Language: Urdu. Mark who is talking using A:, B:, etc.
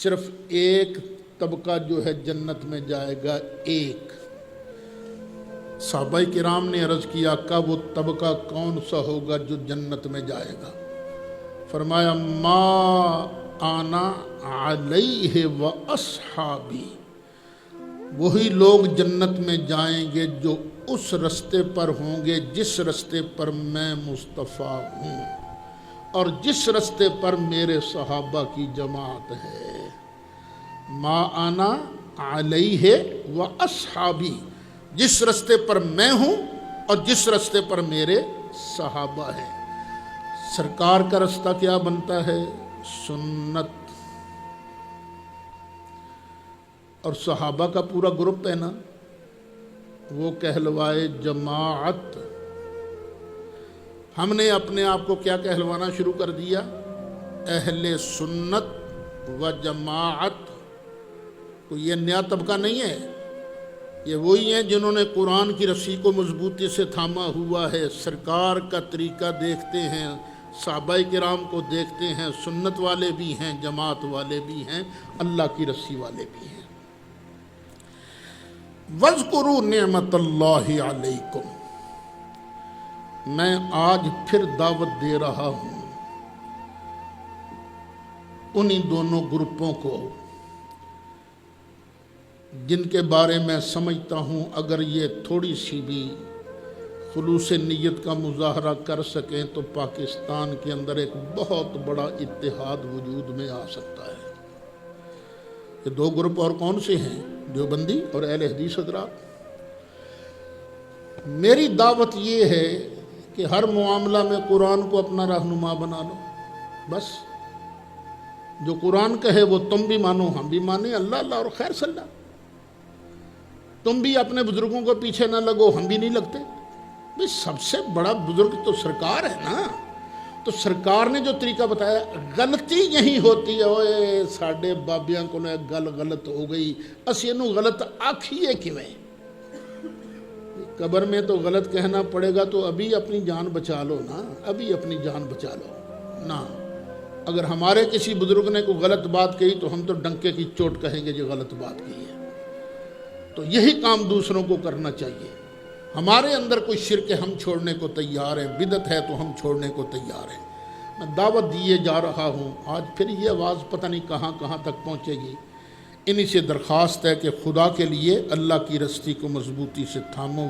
A: صرف ایک طبقہ جو ہے جنت میں جائے گا، ایک۔ صحابہ کرام نے عرض کیا آقا وہ طبقہ کون سا ہوگا جو جنت میں جائے گا؟ فرمایا ما انا علیہ و اصحابی، وہی لوگ جنت میں جائیں گے جو اس رستے پر ہوں گے جس رستے پر میں مصطفیٰ ہوں اور جس رستے پر میرے صحابہ کی جماعت ہے۔ ما انا علیہ و اصحابی، جس رستے پر میں ہوں اور جس رستے پر میرے صحابہ ہیں۔ سرکار کا رستہ کیا بنتا ہے؟ سنت، اور صحابہ کا پورا گروپ ہے نا، وہ کہلوائے جماعت۔ ہم نے اپنے آپ کو کیا کہلوانا شروع کر دیا؟ اہل سنت و جماعت۔ کوئی یہ نیا طبقہ نہیں ہے، یہ وہی ہیں جنہوں نے قرآن کی رسی کو مضبوطی سے تھاما ہوا ہے، سرکار کا طریقہ دیکھتے ہیں، صحابہ کرام کو دیکھتے ہیں، سنت والے بھی ہیں، جماعت والے بھی ہیں، اللہ کی رسی والے بھی ہیں۔ وَاذْكُرُوا نِعْمَةَ اللَّهِ عَلَيْكُمْ، میں آج پھر دعوت دے رہا ہوں انہی دونوں گروپوں کو جن کے بارے میں سمجھتا ہوں اگر یہ تھوڑی سی بھی خلوص نیت کا مظاہرہ کر سکیں تو پاکستان کے اندر ایک بہت بڑا اتحاد وجود میں آ سکتا ہے۔ یہ دو گروپ اور کون سے ہیں؟ دیوبندی اور اہل حدیث حضرات۔ میری دعوت یہ ہے کہ ہر معاملہ میں قرآن کو اپنا رہنما بنا لو، بس جو قرآن کہے وہ تم بھی مانو ہم بھی مانیں، اللہ اللہ اور خیر صلی اللہ۔ تم بھی اپنے بزرگوں کو پیچھے نہ لگو، ہم بھی نہیں لگتے۔ بھئی سب سے بڑا بزرگ تو سرکار ہے نا، تو سرکار نے جو طریقہ بتایا، غلطی یہی ہوتی ہے اوئے ساڑھے بابیاں کو نے گل غلط ہو گئی، اسی انہوں غلط آکھیے کیویں؟ قبر میں تو غلط کہنا پڑے گا تو ابھی اپنی جان بچا لو نا، ابھی اپنی جان بچا لو نا۔ اگر ہمارے کسی بزرگ نے کوئی غلط بات کہی تو ہم تو ڈنکے کی چوٹ کہیں گے جو غلط بات کہی ہے۔ تو یہی کام دوسروں کو کرنا چاہیے۔ ہمارے اندر کوئی شرک ہے ہم چھوڑنے کو تیار ہیں، بدعت ہے تو ہم چھوڑنے کو تیار ہیں۔ میں دعوت دیے جا رہا ہوں، آج پھر یہ آواز پتہ نہیں کہاں کہاں تک پہنچے گی۔ انہی سے درخواست ہے کہ خدا کے لیے اللہ کی رسی کو مضبوطی سے تھامو۔